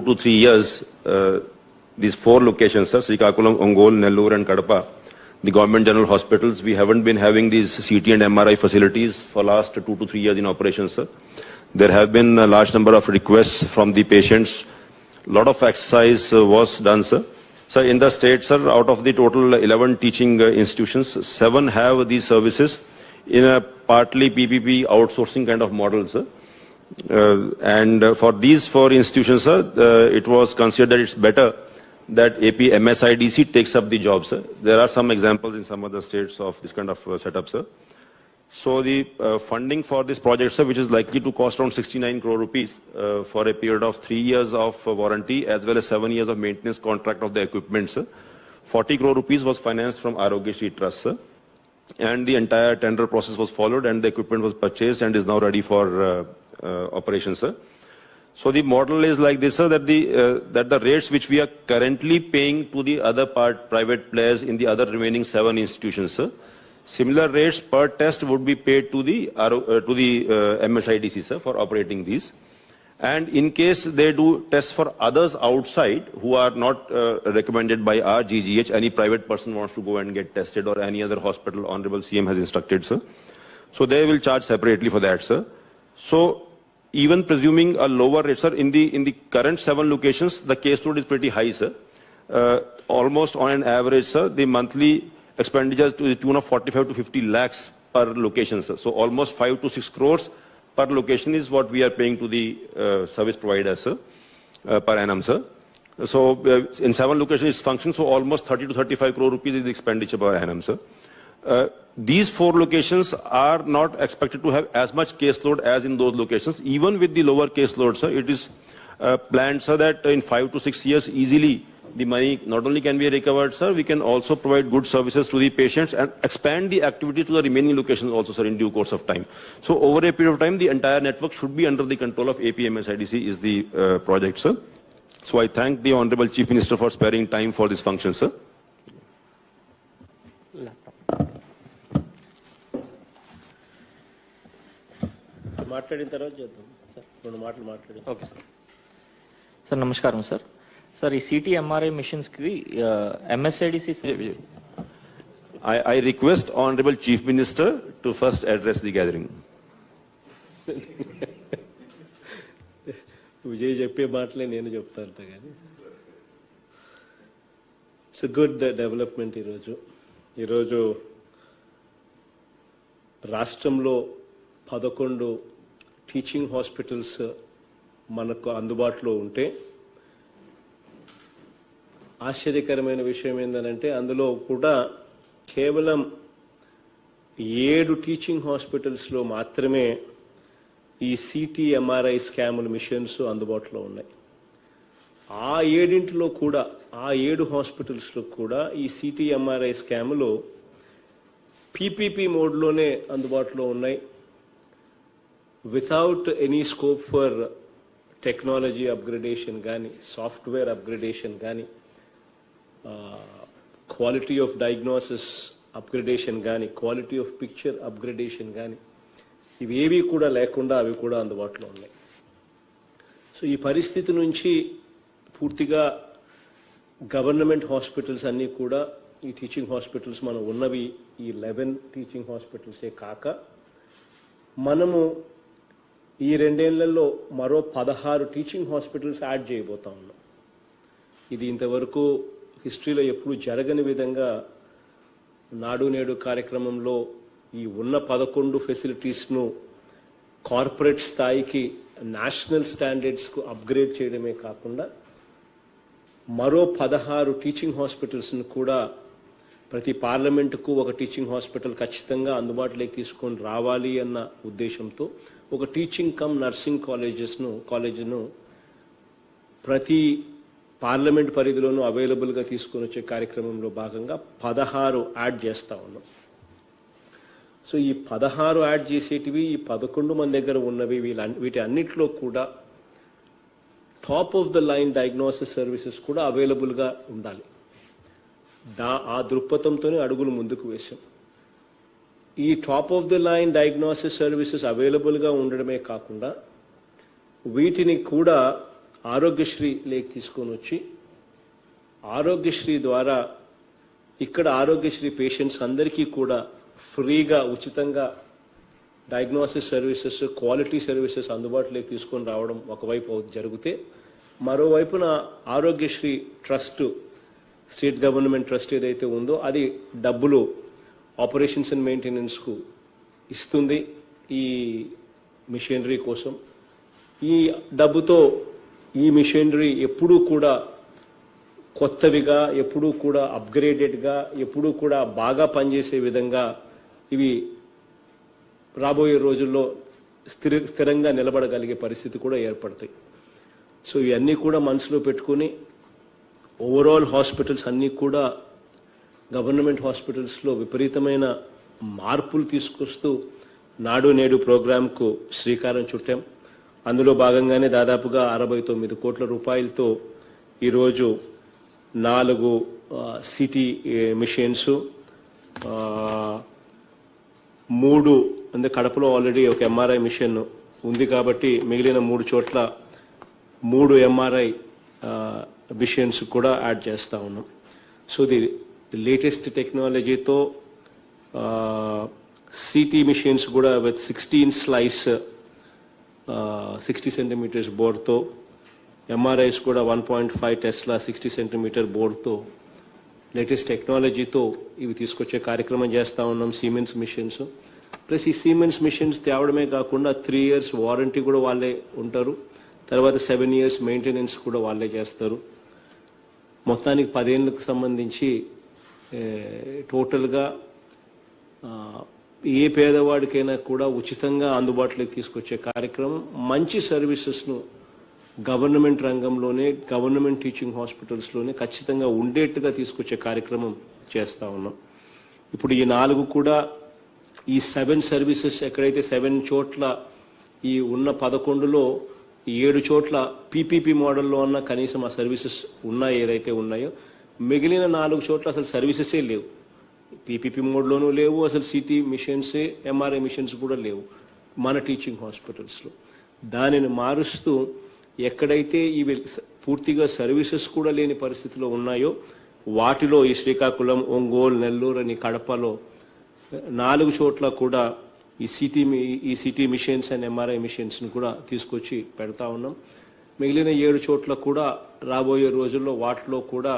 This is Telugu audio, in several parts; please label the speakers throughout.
Speaker 1: to 3 years, these 4 locations, sir, Srikakulam, Ongole, Nellore and Kadapa, the government general hospitals, we haven't been having these CT and MRI facilities for last 2 to 3 years in operation, sir. There have been a large number of requests from the patients. A lot of exercise was done, sir. So in the state, sir, out of the total 11 teaching institutions, 7 have these services in a partly PPP outsourcing kind of model, sir. And for these 4 institutions, sir, it was considered that it's better that AP MSIDC takes up the job, sir. There are some examples in some other states of this kind of setup, sir. So the funding for this project, sir, which is likely to cost around 69 crore rupees for a period of 3 years of warranty as well as 7 years of maintenance contract of the equipment, sir. 40 crore rupees was financed from Arogyasri Trust, sir. And the entire tender process was followed and the equipment was purchased and is now ready for operation, sir. So the model is like this, sir, that the rates which we are currently paying to the other private players in the other remaining 7 institutions, sir, similar rates per test would be paid to the MSIDC, sir, for operating these. And in case they do tests for others outside who are not recommended by our GGH, any private person wants to go and get tested or any other hospital, Honorable CM has instructed, sir. So they will charge separately for that, sir. So even presuming a lower rate, sir, in the current 7 locations, the caseload is pretty high, sir. Almost on an average, sir, the monthly expenditure to the tune of 45 to 50 lakhs per location, sir. So almost 5 to 6 crores per location is what we are paying to the service provider, sir, per annum, sir. So in 7 locations it's functioning, so almost 30 to 35 crore rupees is the expenditure per annum, sir. These 4 locations are not expected to have as much caseload as in those locations. Even with the lower caseload, sir, it is planned, sir, that in 5 to 6 years easily the money not only can be recovered, sir, we can also provide good services to the patients and expand the activity to the remaining locations also, sir, in due course of time. So over a period of time, the entire network should be under the control of APMSIDC is the project, sir. So I thank the Honorable Chief Minister for sparing time for this function, sir.
Speaker 2: Okay, sir. Sir, namaskaram, sir. Sir, CT MRI missions ki MSIDC.
Speaker 1: I request Honorable Chief Minister to first address the gathering.
Speaker 3: It's a good development ఈరోజు రాష్ట్రంలో 11 టీచింగ్ హాస్పిటల్స్ మనకు అందుబాటులో ఉంటే ఆశ్చర్యకరమైన విషయం ఏంటంటే అందులో కూడా కేవలం 7 టీచింగ్ హాస్పిటల్స్లో మాత్రమే ఈ సిటీ ఎంఆర్ఐ స్కాముల మిషన్స్ అందుబాటులో ఉన్నాయి. ఆ 7 కూడా ఆ 7 హాస్పిటల్స్లో కూడా ఈ సిటీ ఎంఆర్ఐ స్కాములు పీపీపీ మోడ్లోనే అందుబాటులో ఉన్నాయి. Without any scope for technology upgradation కానీ సాఫ్ట్వేర్ అప్గ్రేడేషన్ కానీ క్వాలిటీ ఆఫ్ డయాగ్నోసిస్ అప్గ్రేడేషన్ కానీ క్వాలిటీ ఆఫ్ పిక్చర్ అప్గ్రేడేషన్ కానీ ఇవేవి కూడా లేకుండా అవి కూడా అందుబాటులో ఉన్నాయి. సో ఈ పరిస్థితి నుంచి పూర్తిగా గవర్నమెంట్ హాస్పిటల్స్ అన్నీ కూడా ఈ టీచింగ్ హాస్పిటల్స్ మనం ఉన్నవి ఈ 11 టీచింగ్ హాస్పిటల్సే కాక మనము ఈ 2 ఏళ్లలో మరో 16 టీచింగ్ హాస్పిటల్స్ యాడ్ చేయబోతా ఉన్నాం. ఇది ఇంతవరకు హిస్టరీలో ఎప్పుడు జరగని విధంగా నాడు నేడు కార్యక్రమంలో ఈ ఉన్న 11 ఫెసిలిటీస్ను కార్పొరేట్ స్థాయికి నేషనల్ స్టాండర్డ్స్కు అప్గ్రేడ్ చేయడమే కాకుండా మరో 16 టీచింగ్ హాస్పిటల్స్ను కూడా ప్రతి పార్లమెంటుకు ఒక టీచింగ్ హాస్పిటల్ ఖచ్చితంగా అందుబాటులోకి తీసుకొని రావాలి అన్న ఉద్దేశంతో ఒక టీచింగ్ కమ్ నర్సింగ్ కాలేజ్ను ప్రతి పార్లమెంట్ పరిధిలోనూ అవైలబుల్గా తీసుకొని వచ్చే కార్యక్రమంలో భాగంగా 16 యాడ్ చేస్తూ ఉన్నాం. సో ఈ 16 యాడ్ చేసేటివి ఈ 11 మన దగ్గర ఉన్నవి వీటి అన్నిట్లో కూడా top of the line diagnosis services కూడా అవైలబుల్గా ఉండాలి. ఆ దృక్పథంతోనే అడుగులు ముందుకు వేశాం. ఈ top of the line diagnosis services అవైలబుల్గా ఉండడమే కాకుండా వీటిని కూడా ఆరోగ్యశ్రీ లేక్ తీసుకొని వచ్చి ఆరోగ్యశ్రీ ద్వారా ఇక్కడ ఆరోగ్యశ్రీ పేషెంట్స్ అందరికీ కూడా ఫ్రీగా ఉచితంగా డయాగ్నోసిస్ సర్వీసెస్ క్వాలిటీ సర్వీసెస్ అందుబాటులోకి తీసుకొని రావడం ఒకవైపు జరిగితే మరోవైపున Aarogyasri trust state government trust ఏదైతే ఉందో అది డబ్బులు ఆపరేషన్స్ అండ్ మెయింటెనెన్స్కు ఇస్తుంది ఈ మిషనరీ కోసం. ఈ డబ్బుతో ఈ మిషనరీ ఎప్పుడూ కూడా కొత్తవిగా ఎప్పుడూ కూడా అప్గ్రేడెడ్గా ఎప్పుడూ కూడా బాగా పనిచేసే విధంగా ఇవి రాబోయే రోజుల్లో స్థిరంగా నిలబడగలిగే పరిస్థితి కూడా ఏర్పడతాయి. సో ఇవన్నీ కూడా మనసులో పెట్టుకుని ఓవరాల్ హాస్పిటల్స్ అన్నీ కూడా గవర్నమెంట్ హాస్పిటల్స్లో విపరీతమైన మార్పులు తీసుకొస్తూ నాడు నేడు ప్రోగ్రాంకు శ్రీకారం చుట్టాం. అందులో భాగంగానే దాదాపుగా 69 కోట్ల రూపాయలతో ఈరోజు 4 సిటీ మిషన్స్, 3 అంటే కడపలో ఆల్రెడీ ఒక ఎంఆర్ఐ మిషన్ ఉంది కాబట్టి మిగిలిన 3 చోట్ల 3 ఎంఆర్ఐ మిషన్స్ కూడా యాడ్ చేస్తూ ఉన్నాం. సో ది లేటెస్ట్ టెక్నాలజీతో సిటీ మిషన్స్ కూడా విత్ 16 స్లైస్ 60 సెంటీమీటర్స్ బోర్డ్తో, ఎంఆర్ఐస్ కూడా 1.5 టెస్లా 60 సెంటీమీటర్ బోర్డ్తో లేటెస్ట్ టెక్నాలజీతో ఇవి తీసుకొచ్చే కార్యక్రమం చేస్తూ ఉన్నాం. సీమెన్స్ మిషన్స్ ప్లస్ ఈ సీమెన్స్ మిషన్స్ తేవడమే కాకుండా 3 years వారంటీ కూడా వాళ్ళే ఉంటారు, తర్వాత 7 years మెయింటెనెన్స్ కూడా వాళ్ళే చేస్తారు. మొత్తానికి 10 ఏళ్ళకు సంబంధించి టోటల్గా ఏ పేదవాడికైనా కూడా ఉచితంగా అందుబాటులోకి తీసుకొచ్చే కార్యక్రమం, మంచి సర్వీసెస్ను గవర్నమెంట్ రంగంలోనే గవర్నమెంట్ టీచింగ్ హాస్పిటల్స్లోనే ఖచ్చితంగా ఉండేట్టుగా తీసుకొచ్చే కార్యక్రమం చేస్తూ ఉన్నాం. ఇప్పుడు ఈ 4 కూడా ఈ 7 సర్వీసెస్ ఎక్కడైతే 7 చోట్ల ఈ ఉన్న 11లో 7 చోట్ల పీపీపీ మోడల్లో ఉన్న కనీసం ఆ సర్వీసెస్ ఉన్నాయి ఏదైతే ఉన్నాయో, మిగిలిన 4 చోట్ల అసలు సర్వీసెసే లేవు. పీపీపీ మోడ్లోనూ లేవు, అసలు సిటీ మిషన్సే ఎంఆర్ఐ మిషన్స్ కూడా లేవు మన టీచింగ్ హాస్పిటల్స్లో. దానిని మారుస్తూ ఎక్కడైతే ఇవి పూర్తిగా సర్వీసెస్ కూడా లేని పరిస్థితిలో ఉన్నాయో వాటిలో ఈ శ్రీకాకుళం, ఒంగోలు, నెల్లూరు అని కడపలో 4 చోట్ల కూడా ఈ సిటీ మిషన్స్ అండ్ ఎంఆర్ఐ మిషన్స్ని కూడా తీసుకొచ్చి పెడతా ఉన్నాం. మిగిలిన 7 చోట్ల కూడా రాబోయే రోజుల్లో వాటిలో కూడా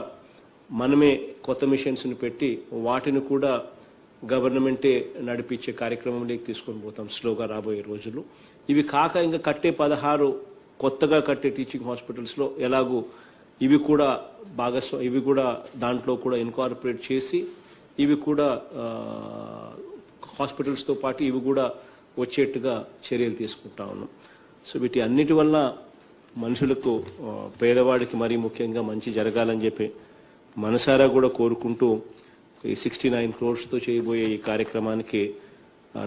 Speaker 3: మనమే కొత్త మిషన్స్ని పెట్టి వాటిని కూడా గవర్నమెంటే నడిపించే కార్యక్రమంలోకి తీసుకొని పోతాం స్లోగా రాబోయే రోజుల్లో. ఇవి కాక ఇంకా కట్టే 16 కొత్తగా కట్టే టీచింగ్ హాస్పిటల్స్లో ఎలాగూ ఇవి కూడా ఇవి కూడా దాంట్లో కూడా ఇన్కార్పొరేట్ చేసి ఇవి కూడా హాస్పిటల్స్తో పాటు ఇవి కూడా వచ్చేట్టుగా చర్యలు తీసుకుంటా ఉన్నాం. సో వీటి అన్నిటి వల్ల మనుషులకు, పేదవాడికి మరీ ముఖ్యంగా మంచి జరగాలని చెప్పి మనసారా కూడా కోరుకుంటూ ఈ 69 crores చేయబోయే ఈ కార్యక్రమానికి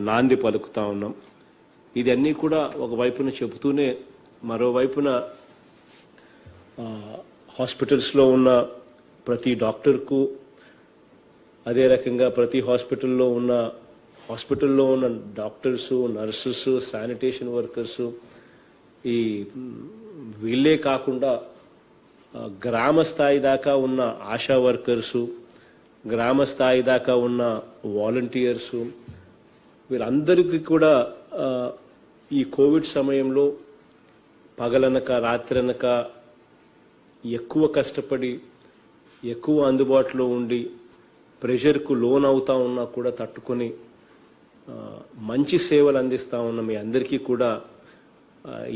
Speaker 3: నాంది పలుకుతా ఉన్నాం. ఇది అన్నీ కూడా ఒకవైపున చెబుతూనే మరోవైపున హాస్పిటల్స్లో ఉన్న ప్రతి డాక్టర్కు, అదే రకంగా ప్రతి హాస్పిటల్లో ఉన్న డాక్టర్సు, నర్సెస్, శానిటేషన్ వర్కర్సు, ఈ వీళ్ళే కాకుండా గ్రామ స్థాయి దాకా ఉన్న ఆశా వర్కర్సు, గ్రామ స్థాయి దాకా ఉన్న వాలంటీర్సు, వీళ్ళందరికీ కూడా ఈ కోవిడ్ సమయంలో పగలనక రాత్రనక ఎక్కువ కష్టపడి ఎక్కువ అందుబాటులో ఉండి ప్రెషర్కు లోన్ అవుతా ఉన్నా కూడా తట్టుకొని మంచి సేవలు అందిస్తూ ఉన్న మీ అందరికీ కూడా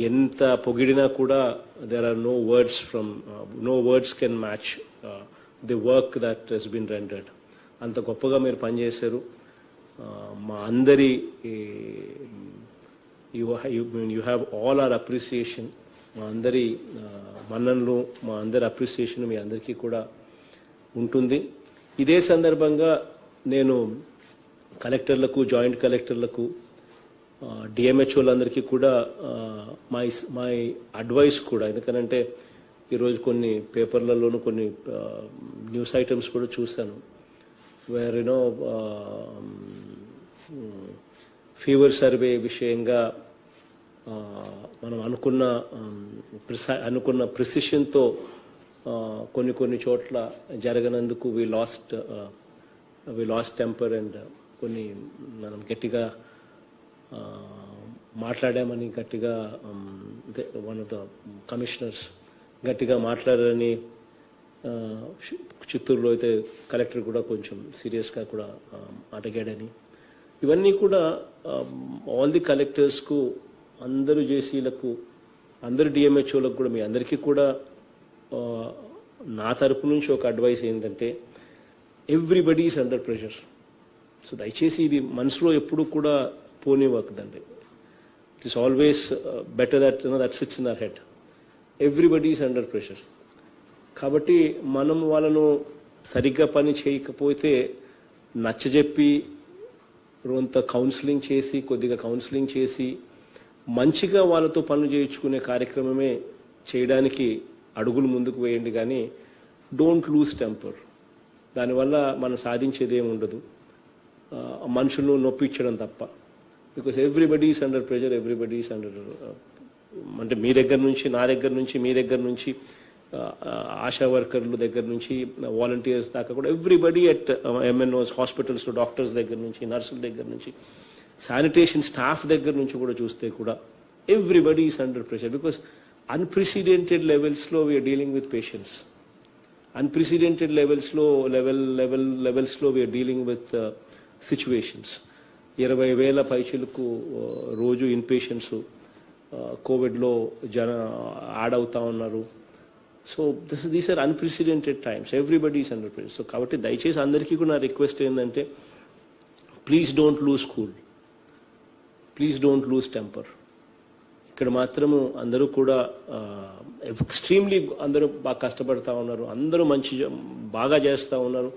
Speaker 3: ఎంత పొగిడినా కూడా there are no words can match the work that has been rendered. అంత గొప్పగా మీరు పనిచేశారు. మా అందరి you have all our appreciation, మా అందరి మన్ననలు, మా అందరి అప్రిసియేషన్ మీ అందరికీ కూడా ఉంటుంది. ఇదే సందర్భంగా నేను కలెక్టర్లకు, జాయింట్ కలెక్టర్లకు, డిఎంహెచ్ఓలందరికీ కూడా మై అడ్వైస్ కూడా, ఎందుకంటే ఈరోజు కొన్ని పేపర్లలోనూ కొన్ని న్యూస్ ఐటమ్స్ కూడా చూశాను వేర్ ఫీవర్ సర్వే విషయంగా మనం అనుకున్న ప్రిసిషన్తో కొన్ని చోట్ల జరగనందుకు వి లాస్ట్ టెంపర్ అండ్ కొన్ని మనం గట్టిగా మాట్లాడామని గట్టిగా వన్ ఆఫ్ ద కమిషనర్స్ గట్టిగా మాట్లాడారని చిత్తూరులో అయితే కలెక్టర్ కూడా కొంచెం సీరియస్గా కూడా అడిగాడని ఇవన్నీ కూడా ఆల్ ది కలెక్టర్స్కు అందరూ జేసీలకు అందరు డిఎంహెచ్ఓలకు కూడా మీ అందరికీ కూడా నా తరపు నుంచి ఒక అడ్వైస్ ఏంటంటే everybody is under pressure. So దయచేసి ఇది మనసులో ఎప్పుడు కూడా పోనివ్వకదండి. It is always better that sits in our head. Everybody is under pressure. కాబట్టి మనం వాళ్ళను సరిగ్గా పని చేయకపోతే నచ్చజెప్పి కొంత కౌన్సిలింగ్ చేసి కొద్దిగా కౌన్సిలింగ్ చేసి మంచిగా వాళ్ళతో పనులు చేయించుకునే కార్యక్రమమే చేయడానికి అడుగులు ముందుకు వేయండి. కానీ డోంట్ లూజ్ టెంపర్. దానివల్ల మనం సాధించేది ఏమి ఉండదు, మనుషులను నొప్పించడం తప్ప. Because everybody is under pressure, everybody is under, అంటే మీ దగ్గర నుంచి నా దగ్గర నుంచి మీ దగ్గర నుంచి ఆశా వర్కర్ల దగ్గర నుంచి వాలంటీర్స్ దాకా కూడా everybody at MNOs, hospitals, doctors దగ్గర నుంచి నర్సుల దగ్గర నుంచి శానిటేషన్ స్టాఫ్ దగ్గర నుంచి కూడా చూస్తే కూడా everybody is under pressure. Because unprecedented లెవెల్స్లో we are dealing with patients. Unprecedented లెవెల్స్లో వీఆర్ డీలింగ్ విత్ సిచ్యువేషన్స్. 20,000 పైచలకు రోజు ఇన్ పేషెంట్స్ కోవిడ్లో యాడ్ అవుతా ఉన్నారు. So these are unprecedented times. Everybody is under pressure. So కాబట్టి దయచేసి అందరికీ కూడా నా రిక్వెస్ట్ ఏంటంటే please don't lose cool, please don't lose temper. ఇక్కడ మాత్రము అందరూ కూడా ఎక్స్ట్రీమ్లీ అందరూ బాగా కష్టపడతా ఉన్నారు, అందరూ బాగా చేస్తూ ఉన్నారు,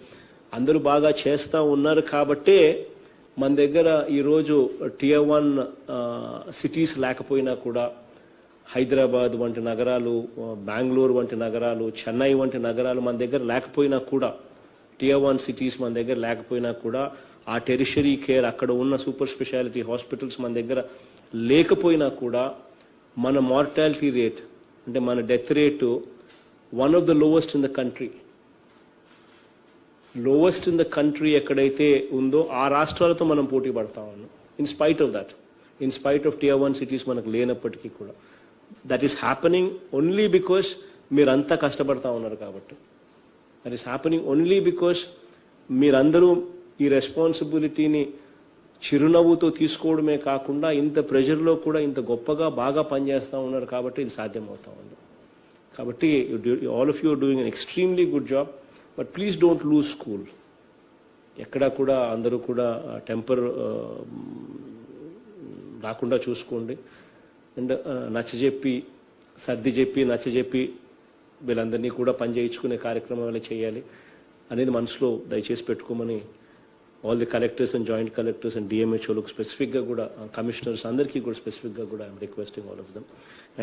Speaker 3: అందరూ బాగా చేస్తూ ఉన్నారు. కాబట్టే మన దగ్గర ఈరోజు Tier 1 సిటీస్ లేకపోయినా కూడా హైదరాబాద్ వంటి నగరాలు, బెంగళూరు వంటి నగరాలు, చెన్నై వంటి నగరాలు మన దగ్గర లేకపోయినా కూడా, Tier 1 సిటీస్ మన దగ్గర లేకపోయినా కూడా ఆ టెరిషరీ కేర్ అక్కడ ఉన్న సూపర్ స్పెషాలిటీ హాస్పిటల్స్ మన దగ్గర లేకపోయినా కూడా మన మార్టాలిటీ రేట్ అంటే మన death rate one of the lowest in the country. Lowest in the country ఎక్కడైతే ఉందో ఆ రాష్ట్రాలతో మనం పోటీ పడతా ఉన్నాం. In spite of that, in spite of Tier 1 cities మనకు లేనప్పటికీ కూడా that is happening only because మీరంతా కష్టపడతా ఉన్నారు కాబట్టి. That is happening only because మీరందరూ ఈ రెస్పాన్సిబిలిటీని చిరునవ్వుతో తీసుకోవడమే కాకుండా ఇంత ప్రెషర్లో కూడా ఇంత గొప్పగా బాగా పనిచేస్తూ ఉన్నారు కాబట్టి ఇది సాధ్యమవుతా ఉంది. కాబట్టి all of you are doing an extremely good job. But please don't lose cool. ఎక్కడా కూడా అందరూ కూడా టెంపర్ రాకుండా చూసుకోండి. అండ్ నచ్చజెప్పి వీళ్ళందరినీ కూడా పని చేయించుకునే కార్యక్రమాలు చేయాలి అనేది మనసులో దయచేసి పెట్టుకోమని all the collectors and joint collectors and డిఎంహెచ్ఓలకు స్పెసిఫిక్గా కూడా కమిషనర్స్ అందరికీ కూడా స్పెసిఫిక్గా కూడా I am requesting all of them.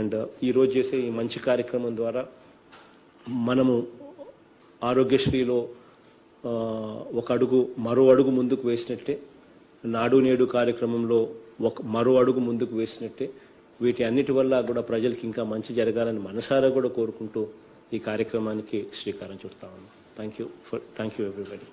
Speaker 3: And ఈరోజు చేసే ఈ మంచి కార్యక్రమం ద్వారా మనము ఆరోగ్యశ్రీలో మరో అడుగు ముందుకు వేసినట్టే, నాడు నేడు కార్యక్రమంలో మరో అడుగు ముందుకు వేసినట్టే, వీటి అన్నిటి వల్ల కూడా ప్రజలకు ఇంకా మంచి జరగాలని మనసారా కూడా కోరుకుంటూ ఈ కార్యక్రమానికి శ్రీకారం చుడతా ఉన్నాం. Thank you everybody.